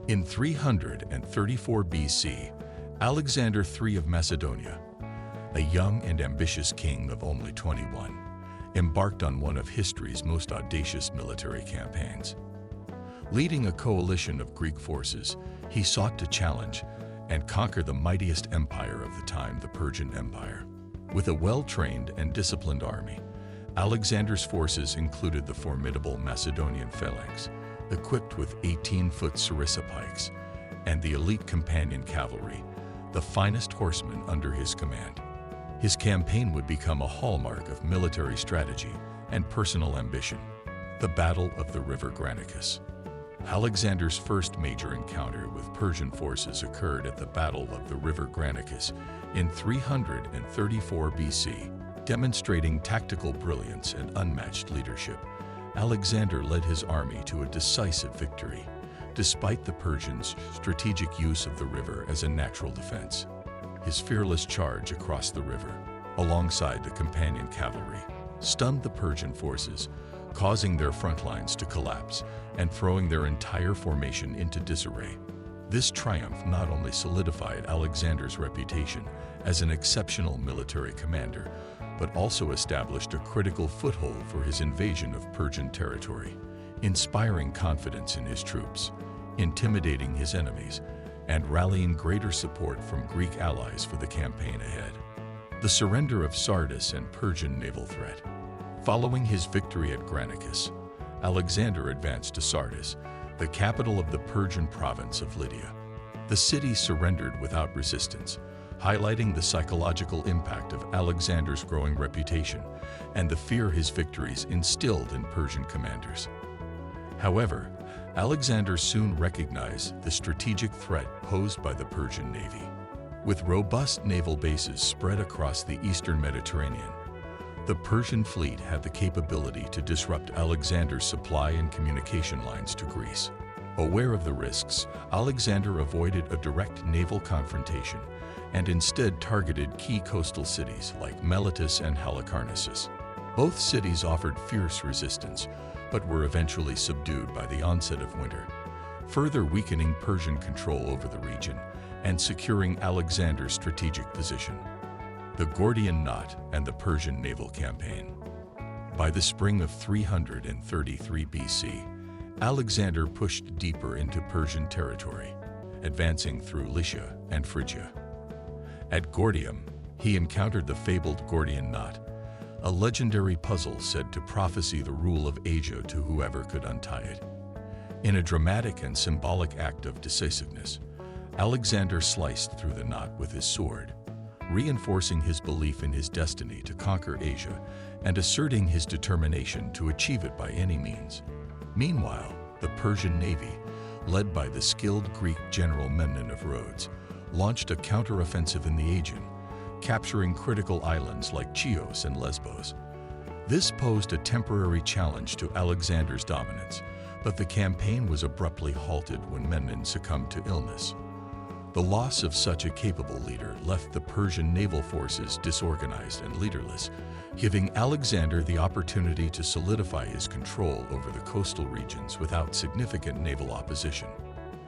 In 334 BC, Alexander III of Macedonia, a young and ambitious king of only 21, embarked on one of history's most audacious military campaigns. Leading a coalition of Greek forces, he sought to challenge and conquer the mightiest empire of the time, the Persian Empire. With a well-trained and disciplined army, Alexander's forces included the formidable Macedonian phalanx, equipped with 18-foot sarissa pikes, and the elite companion cavalry, the finest horsemen under his command. His campaign would become a hallmark of military strategy and personal ambition, the Battle of the River Granicus. Alexander's first major encounter with Persian forces occurred at the Battle of the River Granicus in 334 BC. Demonstrating tactical brilliance and unmatched leadership, Alexander led his army to a decisive victory, despite the Persians' strategic use of the river as a natural defense. His fearless charge across the river, alongside the companion cavalry, stunned the Persian forces, causing their front lines to collapse and throwing their entire formation into disarray. This triumph not only solidified Alexander's reputation as an exceptional military commander, but also established a critical foothold for his invasion of Persian territory, inspiring confidence in his troops, intimidating his enemies, and rallying greater support from Greek allies for the campaign ahead. The surrender of Sardis and Persian naval threat. Following his victory at Granicus, Alexander advanced to Sardis, the capital of the Persian province of Lydia. The city surrendered without resistance, highlighting the psychological impact of Alexander's growing reputation and the fear his victories instilled in Persian commanders. However, Alexander soon recognized the strategic threat posed by the Persian navy. With robust naval bases spread across the eastern Mediterranean, the Persian fleet had the capability to disrupt Alexander's supply and communication lines to Greece. Aware of the risks, Alexander avoided a direct naval confrontation and instead targeted key coastal cities like Miletus and Halicarnassus. Both cities offered fierce resistance, but were eventually subdued by the onset of winter, further weakening Persian control over the region and securing Alexander's strategic position. The Gordian Knot and the Persian naval campaign. By the spring of 333 BC, Alexander pushed deeper into Persian territory, advancing through Lycia and Phrygia. At Gordium, he encountered the fabled Gordian Knot, a legendary puzzle said to prophesy the rule of Asia to whoever could untie it. In a dramatic and symbolic act of decisiveness, Alexander sliced through the knot with his sword, reinforcing his belief in his destiny to conquer Asia and asserting his determination to achieve it by any means. Meanwhile, the Persian navy, led by the skilled Greek general Memnon of Rhodes, launched a counteroffensive in the Aegean, capturing critical islands like Chios and Lesbos. This posed a temporary challenge to Alexander's dominance, but the campaign was abruptly halted when Memnon succumbed to illness. The loss of such a capable leader left the Persian naval forces disorganized and leaderless, giving Alexander the opportunity to solidify his control over the coastal regions without significant naval opposition.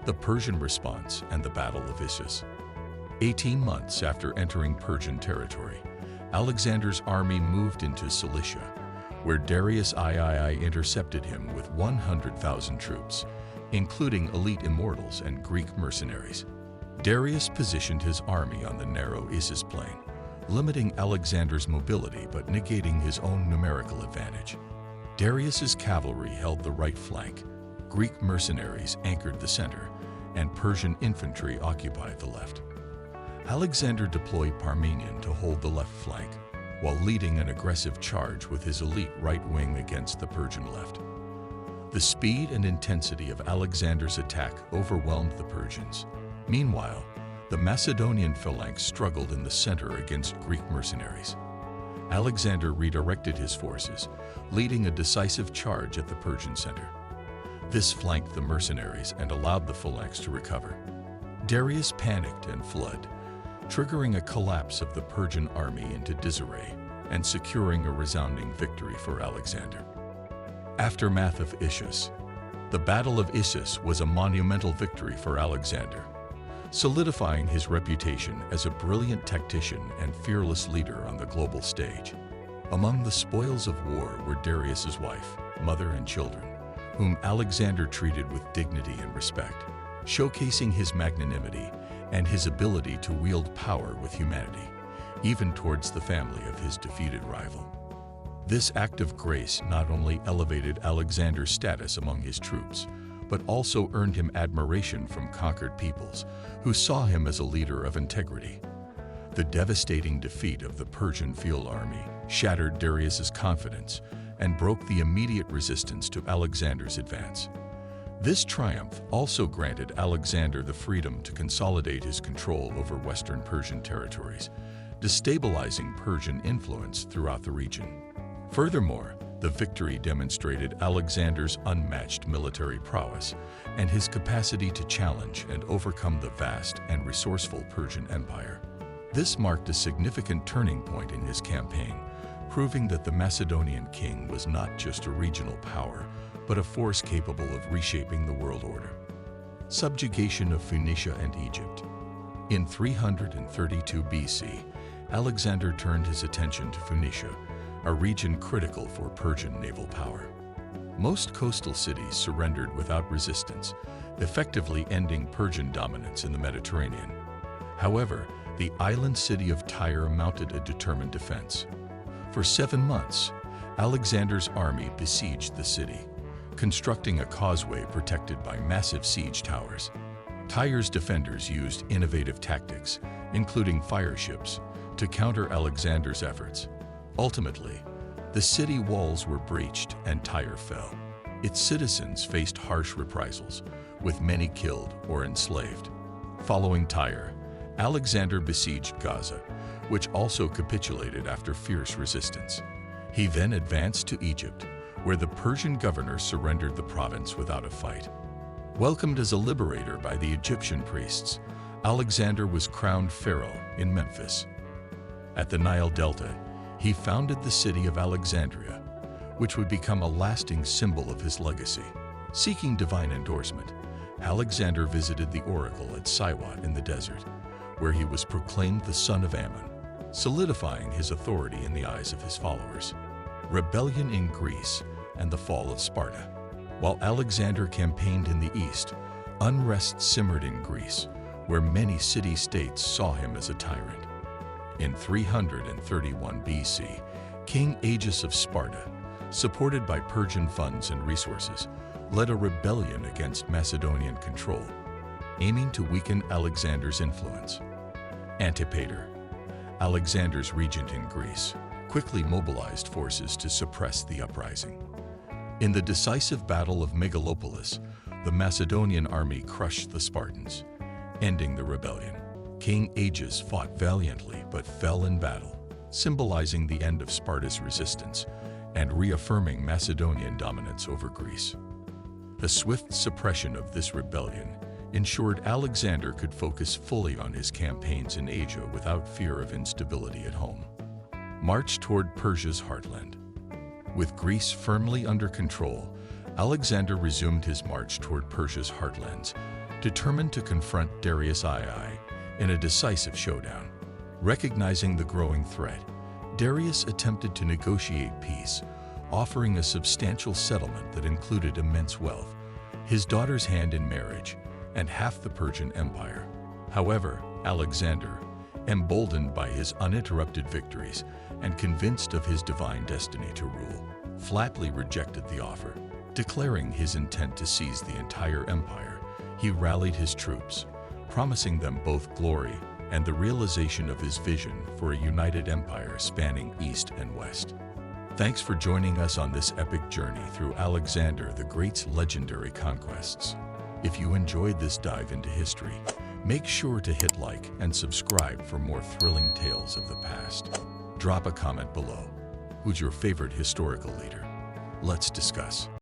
The Persian response and the Battle of Issus. 18 months after entering Persian territory, Alexander's army moved into Cilicia, where Darius III intercepted him with 100,000 troops, including elite immortals and Greek mercenaries. Darius positioned his army on the narrow Issus plain, limiting Alexander's mobility but negating his own numerical advantage. Darius's cavalry held the right flank, Greek mercenaries anchored the center, and Persian infantry occupied the left. Alexander deployed Parmenion to hold the left flank, while leading an aggressive charge with his elite right wing against the Persian left. The speed and intensity of Alexander's attack overwhelmed the Persians. Meanwhile, the Macedonian phalanx struggled in the center against Greek mercenaries. Alexander redirected his forces, leading a decisive charge at the Persian center. This flanked the mercenaries and allowed the phalanx to recover. Darius panicked and fled, triggering a collapse of the Persian army into disarray and securing a resounding victory for Alexander. Aftermath of Issus. The Battle of Issus was a monumental victory for Alexander, solidifying his reputation as a brilliant tactician and fearless leader on the global stage. Among the spoils of war were Darius's wife, mother, and children, whom Alexander treated with dignity and respect, showcasing his magnanimity and his ability to wield power with humanity, even towards the family of his defeated rival. This act of grace not only elevated Alexander's status among his troops, but also earned him admiration from conquered peoples who saw him as a leader of integrity. The devastating defeat of the Persian field army shattered Darius's confidence and broke the immediate resistance to Alexander's advance. This triumph also granted Alexander the freedom to consolidate his control over Western Persian territories, destabilizing Persian influence throughout the region. Furthermore, the victory demonstrated Alexander's unmatched military prowess and his capacity to challenge and overcome the vast and resourceful Persian Empire. This marked a significant turning point in his campaign, proving that the Macedonian king was not just a regional power, but a force capable of reshaping the world order. Subjugation of Phoenicia and Egypt. In 332 BC, Alexander turned his attention to Phoenicia, a region critical for Persian naval power. Most coastal cities surrendered without resistance, effectively ending Persian dominance in the Mediterranean. However, the island city of Tyre mounted a determined defense. For 7 months, Alexander's army besieged the city, constructing a causeway protected by massive siege towers. Tyre's defenders used innovative tactics, including fire ships, to counter Alexander's efforts. Ultimately, the city walls were breached and Tyre fell. Its citizens faced harsh reprisals, with many killed or enslaved. Following Tyre, Alexander besieged Gaza, which also capitulated after fierce resistance. He then advanced to Egypt, where the Persian governor surrendered the province without a fight. Welcomed as a liberator by the Egyptian priests, Alexander was crowned pharaoh in Memphis. At the Nile Delta, he founded the city of Alexandria, which would become a lasting symbol of his legacy. Seeking divine endorsement, Alexander visited the oracle at Siwat in the desert, where he was proclaimed the son of Ammon, solidifying his authority in the eyes of his followers. Rebellion in Greece and the fall of Sparta. While Alexander campaigned in the east, unrest simmered in Greece, where many city-states saw him as a tyrant. In 331 BC, King Aegeus of Sparta, supported by Persian funds and resources, led a rebellion against Macedonian control, aiming to weaken Alexander's influence. Antipater, Alexander's regent in Greece, quickly mobilized forces to suppress the uprising. In the decisive Battle of Megalopolis, the Macedonian army crushed the Spartans, ending the rebellion. King Aegeus fought valiantly but fell in battle, symbolizing the end of Sparta's resistance and reaffirming Macedonian dominance over Greece. The swift suppression of this rebellion ensured Alexander could focus fully on his campaigns in Asia without fear of instability at home. March toward Persia's heartland. With Greece firmly under control, Alexander resumed his march toward Persia's heartlands, determined to confront Darius II in a decisive showdown. Recognizing the growing threat, Darius attempted to negotiate peace, offering a substantial settlement that included immense wealth, his daughter's hand in marriage, and half the Persian Empire. However, Alexander, emboldened by his uninterrupted victories and convinced of his divine destiny to rule, flatly rejected the offer. Declaring his intent to seize the entire empire, he rallied his troops, promising them both glory and the realization of his vision for a united empire spanning east and west. Thanks for joining us on this epic journey through Alexander the Great's legendary conquests. If you enjoyed this dive into history, make sure to hit like and subscribe for more thrilling tales of the past. Drop a comment below. Who's your favorite historical leader? Let's discuss.